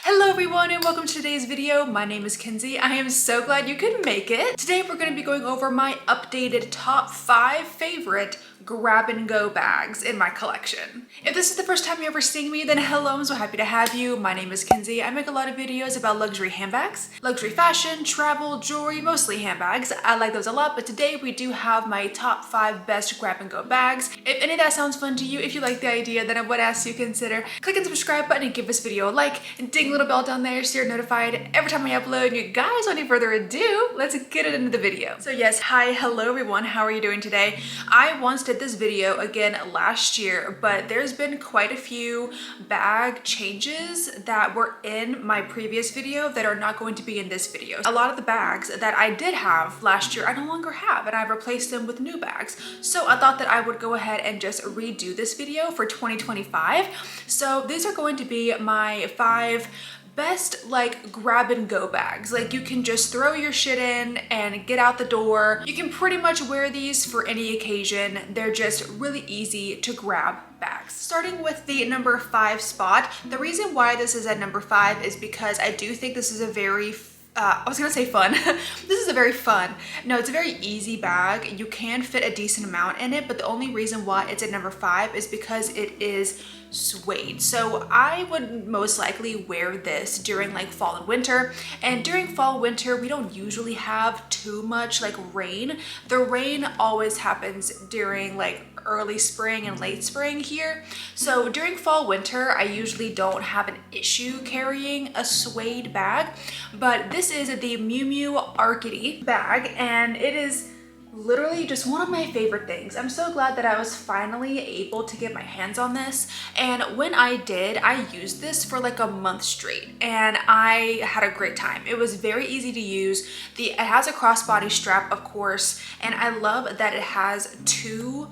Hello everyone and welcome to today's video. My name is Kenzie. I am so glad you could make it. Today we're going to be going over my updated top 5 favorite grab and go bags in my collection. If this is the first time you're ever seeing me, then hello, I'm so happy to have you. My name is Kenzie. I make a lot of videos about luxury handbags, luxury fashion, travel, jewelry, mostly handbags. I like those a lot, but today we do have my top 5 best grab and go bags. If any of that sounds fun to you, if you like the idea, then I would ask you to consider clicking the subscribe button and give this video a like and ding a little bell down there so you're notified every time I upload. You guys, without any further ado, let's get it into the video. So yes, hi, hello everyone. How are you doing today? I once did this video again last year, but there's been quite a few bag changes that were in my previous video that are not going to be in this video. A lot of the bags that I did have last year, I no longer have, and I've replaced them with new bags. So I thought that I would go ahead and just redo this video for 2025. So these are going to be my 5 best like grab and go bags. Like you can just throw your shit in and get out the door. You can pretty much wear these for any occasion. They're just really easy to grab bags. Starting with the number 5 spot. The reason why this is at number 5 is because I do think this is a very I was gonna say fun. This is a very fun. No, it's a very easy bag. You can fit a decent amount in it, but the only reason why it's at number 5 is because it is suede. So I would most likely wear this during like fall and winter. And during fall, winter, we don't usually have too much like rain. The rain always happens during like early spring and late spring here. So during fall, winter, I usually don't have an issue carrying a suede bag, but this is the Miu Miu Aridy bag, and it is literally just one of my favorite things. I'm so glad that I was finally able to get my hands on this. And when I did, I used this for like a month straight and I had a great time. It was very easy to use. It has a crossbody strap, of course, and I love that it has 2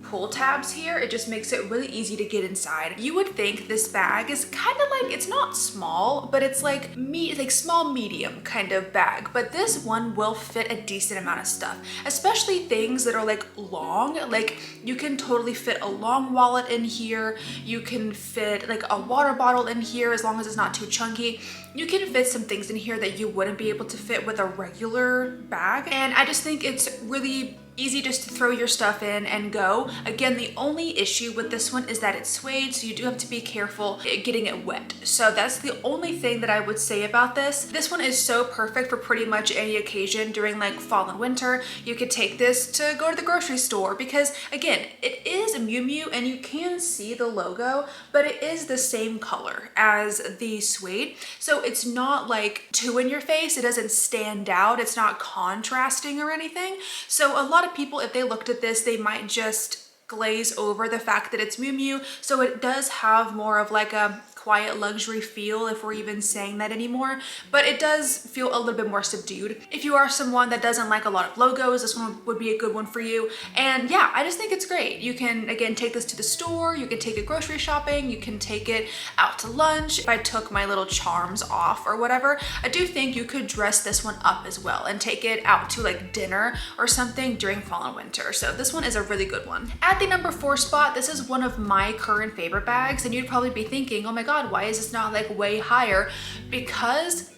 pull tabs here. It just makes it really easy to get inside. You would think this bag is kind of like, it's not small, but it's like small medium kind of bag, but this one will fit a decent amount of stuff, especially things that are like long. Like you can totally fit a long wallet in here. You can fit like a water bottle in here as long as it's not too chunky. You can fit some things in here that you wouldn't be able to fit with a regular bag, and I just think it's really easy just to throw your stuff in and go. Again, the only issue with this one is that it's suede, so you do have to be careful getting it wet. So that's the only thing that I would say about this. This one is so perfect for pretty much any occasion during like fall and winter. You could take this to go to the grocery store because again, it is Miu Miu and you can see the logo, but it is the same color as the suede. So it's not like too in your face. It doesn't stand out. It's not contrasting or anything. So a lot of people, if they looked at this, they might just glaze over the fact that it's Miu Miu. So it does have more of like a quiet luxury feel, if we're even saying that anymore, but it does feel a little bit more subdued. If you are someone that doesn't like a lot of logos, this one would be a good one for you. And yeah, I just think it's great. You can again take this to the store, you can take it grocery shopping, you can take it out to lunch. If I took my little charms off or whatever, I do think you could dress this one up as well and take it out to like dinner or something during fall and winter. So this one is a really good one. At the number 4 spot, this is one of my current favorite bags, and you'd probably be thinking, oh my God, why is this not like way higher? Because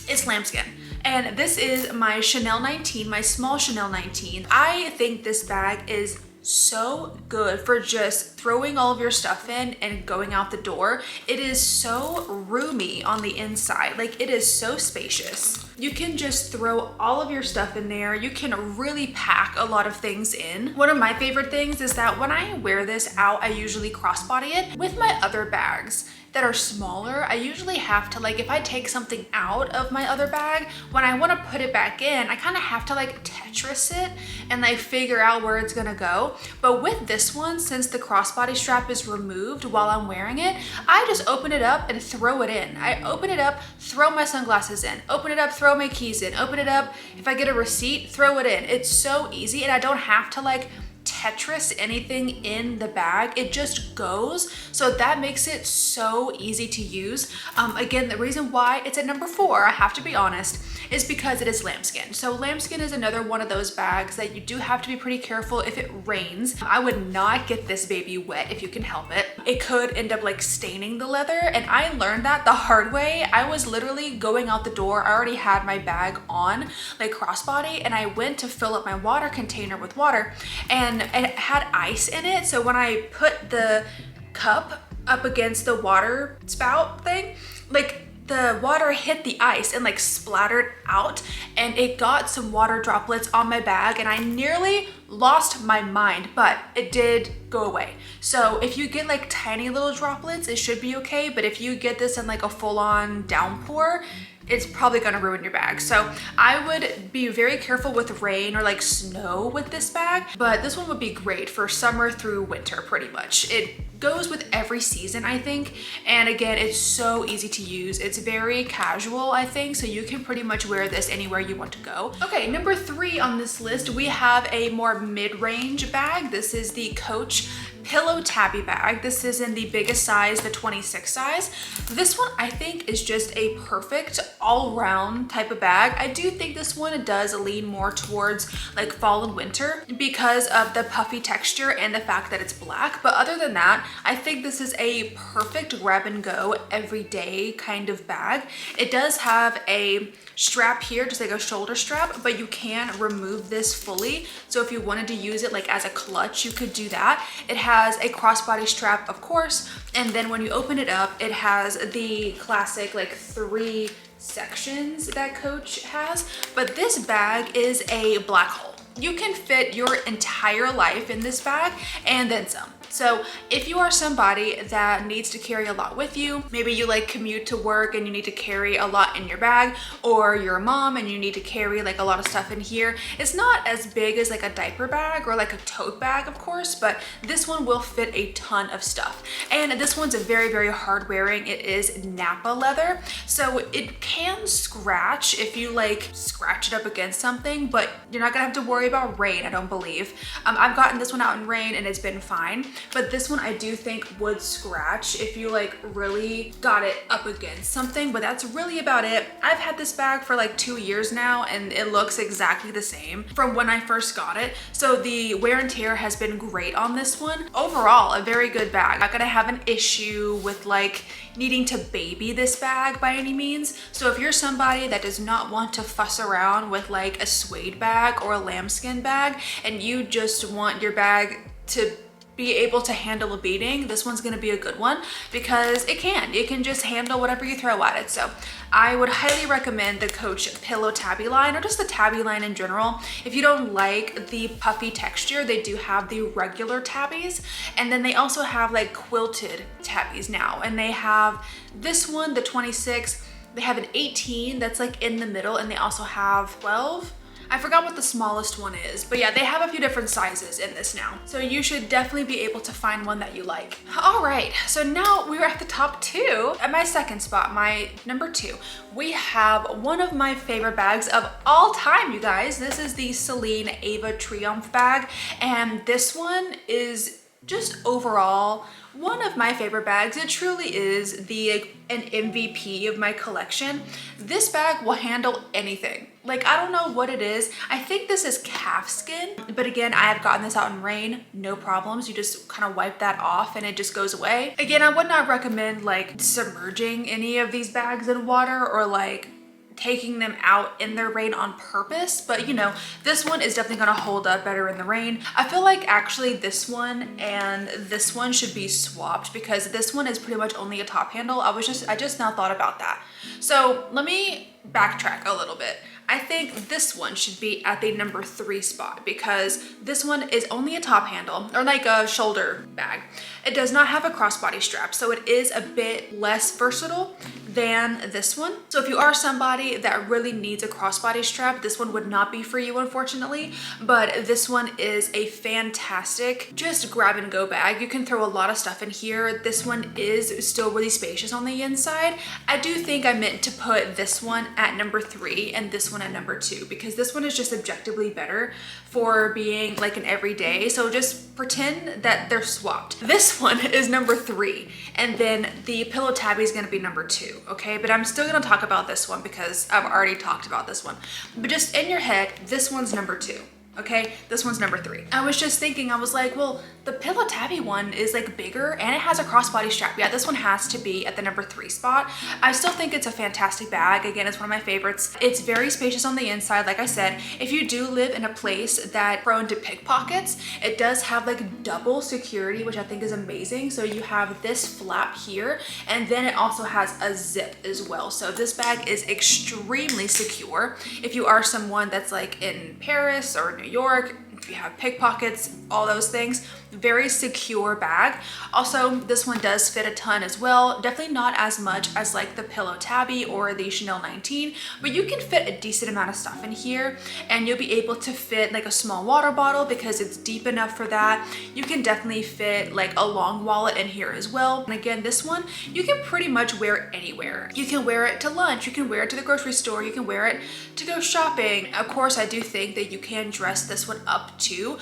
it's lambskin. And this is my Chanel 19, my small Chanel 19. I think this bag is so good for just throwing all of your stuff in and going out the door. It is so roomy on the inside. Like it is so spacious. You can just throw all of your stuff in there. You can really pack a lot of things in. One of my favorite things is that when I wear this out, I usually crossbody it. With my other bags that are smaller, I usually have to like, if I take something out of my other bag, when I want to put it back in, I kind of have to like Tetris it and like figure out where it's gonna go. But with this one, since the crossbody strap is removed while I'm wearing it, I just open it up and throw it in. I open it up, throw my sunglasses in, open it up, throw my keys in, open it up. If I get a receipt, throw it in. It's so easy, and I don't have to like Tetris anything in the bag. It just goes. So that makes it so easy to use. Again, the reason why it's at number 4, I have to be honest, is because it is lambskin. So lambskin is another one of those bags that you do have to be pretty careful if it rains. I would not get this baby wet if you can help it. it could end up like staining the leather. And I learned that the hard way. I was literally going out the door. I already had my bag on, like crossbody, and I went to fill up my water container with water, and it had ice in it. So when I put the cup up against the water spout thing, like the water hit the ice and like splattered out, and it got some water droplets on my bag, and I nearly lost my mind, but it did go away. So if you get like tiny little droplets, it should be okay. But if you get this in like a full-on downpour, it's probably gonna ruin your bag. So I would be very careful with rain or like snow with this bag, but this one would be great for summer through winter pretty much. It goes with every season, I think. And again, it's so easy to use. It's very casual, I think, so you can pretty much wear this anywhere you want to go. Okay, number 3 on this list, we have a more mid-range bag. This is the Coach Pillow Tabby bag. This is in the biggest size, the 26 size. This one I think is just a perfect all-round type of bag. I do think this one does lean more towards like fall and winter because of the puffy texture and the fact that it's black. But other than that, I think this is a perfect grab and go everyday kind of bag. It does have a strap here, just like a shoulder strap, but you can remove this fully. So if you wanted to use it like as a clutch, you could do that. It has a crossbody strap, of course, and then when you open it up, it has the classic like 3 sections that Coach has. But this bag is a black hole. You can fit your entire life in this bag and then some. So if you are somebody that needs to carry a lot with you, maybe you like commute to work and you need to carry a lot in your bag, or you're a mom and you need to carry like a lot of stuff in here. It's not as big as like a diaper bag or like a tote bag, of course, but this one will fit a ton of stuff. And this one's a very, very hard wearing. It is Napa leather, so it can scratch if you like scratch it up against something, but you're not gonna have to worry about rain, I don't believe. I've gotten this one out in rain and it's been fine. But this one I do think would scratch if you like really got it up against something, but that's really about it. I've had this bag for like 2 years now and it looks exactly the same from when I first got it. So the wear and tear has been great on this one. Overall, a very good bag. Not gonna have an issue with like needing to baby this bag by any means. So if you're somebody that does not want to fuss around with like a suede bag or a lambskin bag and you just want your bag to be able to handle a beating, this one's gonna be a good one because it can just handle whatever you throw at it. So I would highly recommend the Coach Pillow Tabby line, or just the tabby line in general. If you don't like the puffy texture, they do have the regular tabbies, and then they also have like quilted tabbies now, and they have this one, the 26, they have an 18 that's like in the middle, and they also have 12. I forgot what the smallest one is, but yeah, they have a few different sizes in this now. So you should definitely be able to find one that you like. All right, so now we're at the top 2. At my second spot, my number 2, we have one of my favorite bags of all time, you guys. This is the Celine Ava Triumph bag, and this one is just overall one of my favorite bags. It truly is an MVP of my collection. This bag will handle anything. Like, I don't know what it is. I think this is calf skin, but again, I have gotten this out in rain, no problems. You just kind of wipe that off and it just goes away. Again, I would not recommend like submerging any of these bags in water or like taking them out in the rain on purpose, but you know, this one is definitely gonna hold up better in the rain. I feel like actually this one and this one should be swapped because this one is pretty much only a top handle. I just now thought about that. So let me backtrack a little bit. I think this one should be at the number 3 spot because this one is only a top handle, or like a shoulder bag. It does not have a crossbody strap, so it is a bit less versatile than this one. So if you are somebody that really needs a crossbody strap, this one would not be for you, unfortunately, but this one is a fantastic just grab and go bag. You can throw a lot of stuff in here. This one is still really spacious on the inside. I do think I meant to put this one at number 3 and this one at number 2 because this one is just objectively better for being like an everyday. So just pretend that they're swapped. This one is number 3 and then the Pillow Tabby is going to be number 2, okay? But I'm still going to talk about this one because I've already talked about this one. But just in your head, this one's number 2. Okay, this one's number 3. I was just thinking, I was like, well, the Pillow Tabby one is like bigger and it has a crossbody strap. Yeah, this one has to be at the number 3 spot. I still think it's a fantastic bag. Again, it's one of my favorites. It's very spacious on the inside. Like I said, if you do live in a place that's prone to pickpockets, it does have like double security, which I think is amazing. So you have this flap here, and then it also has a zip as well. So this bag is extremely secure. If you are someone that's like in Paris or New York, if you have pickpockets, all those things, very secure bag. Also, this one does fit a ton as well. Definitely not as much as like the Pillow Tabby or the Chanel 19, but you can fit a decent amount of stuff in here, and you'll be able to fit like a small water bottle because it's deep enough for that. You can definitely fit like a long wallet in here as well. And again, this one, you can pretty much wear it anywhere. You can wear it to lunch, you can wear it to the grocery store, you can wear it to go shopping. Of course, I do think that you can dress this one up to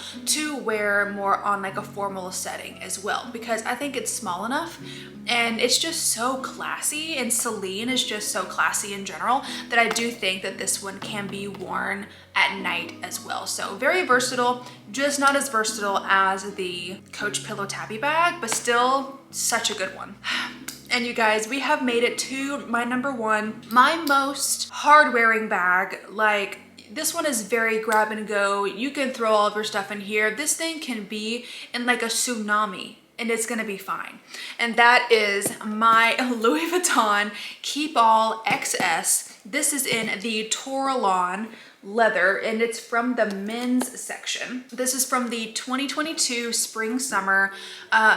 wear more on like a formal setting as well, because I think it's small enough and it's just so classy, and Celine is just so classy in general, that I do think that this one can be worn at night as well. So very versatile, just not as versatile as the Coach Pillow Tabby bag, but still such a good one. And you guys, we have made it to my number 1, my most hard wearing bag. Like, this one is very grab and go. You can throw all of your stuff in here. This thing can be in like a tsunami and it's gonna be fine. And that is my Louis Vuitton Keep All XS. This is in the Torlon leather, and it's from the men's section. This is from the 2022 spring summer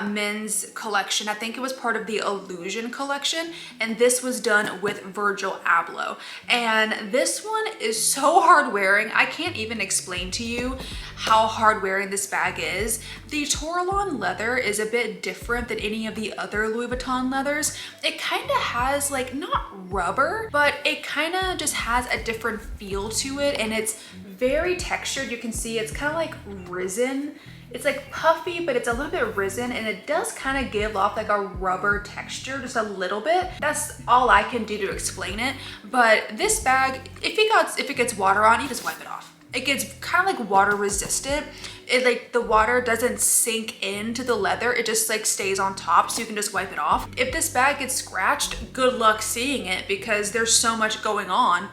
men's collection. I think it was part of the Illusion collection, and this was done with Virgil Abloh. And this one is so hard wearing. I can't even explain to you how hard wearing this bag is. The Torlon leather is a bit different than any of the other Louis Vuitton leathers. It kind of has like, not rubber, but it kind of just has a different feel to it, and it's very textured. You can see it's kind of like risen. It's like puffy, but it's a little bit risen, and it does kind of give off like a rubber texture, just a little bit. That's all I can do to explain it. But this bag, if it gets water on, you just wipe it off. It gets kind of like water resistant. It like the water doesn't sink into the leather, it just like stays on top, so you can just wipe it off. If this bag gets scratched, good luck seeing it, because there's so much going on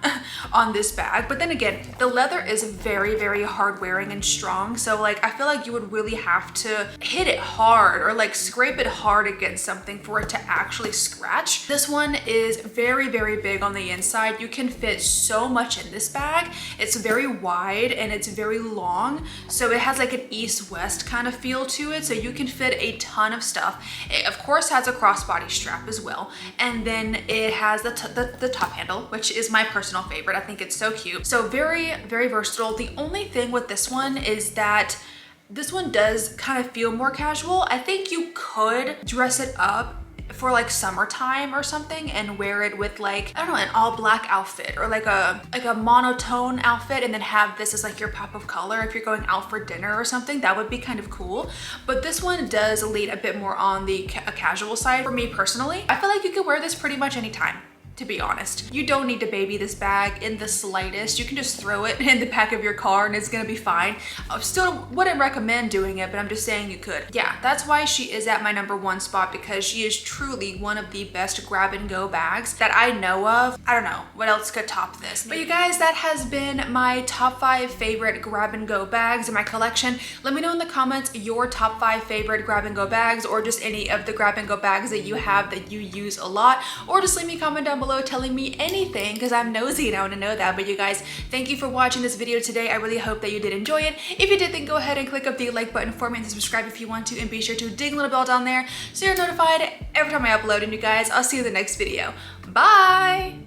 this bag. But then again, the leather is very, very hard wearing and strong, so like I feel like you would really have to hit it hard or like scrape it hard against something for it to actually scratch. This one is very, very big on the inside. You can fit so much in this bag. It's very wide and it's very long, so it has like an east-west kind of feel to it, so you can fit a ton of stuff. It of course has a crossbody strap as well, and then it has the top handle, which is my personal favorite. I think it's so cute. So very, very versatile. The only thing with this one is that this one does kind of feel more casual. I think you could dress it up for like summertime or something and wear it with like, I don't know, an all black outfit or like a monotone outfit, and then have this as like your pop of color if you're going out for dinner or something. That would be kind of cool. But this one does lean a bit more on the casual side for me personally. I feel like you could wear this pretty much anytime, to be honest. You don't need to baby this bag in the slightest. You can just throw it in the back of your car and it's gonna be fine. I still wouldn't recommend doing it, but I'm just saying you could. Yeah, that's why she is at my number 1 spot, because she is truly one of the best grab and go bags that I know of. I don't know what else could top this. But you guys, that has been my top 5 favorite grab and go bags in my collection. Let me know in the comments your top 5 favorite grab and go bags, or just any of the grab and go bags that you have that you use a lot, or just leave me a comment down below telling me anything, because I'm nosy and I want to know that. But you guys, thank you for watching this video today. I really hope that you did enjoy it. If you did, then go ahead and click up the like button for me, and subscribe if you want to, and be sure to ding the little bell down there so you're notified every time I upload. And you guys, I'll see you in the next video. Bye.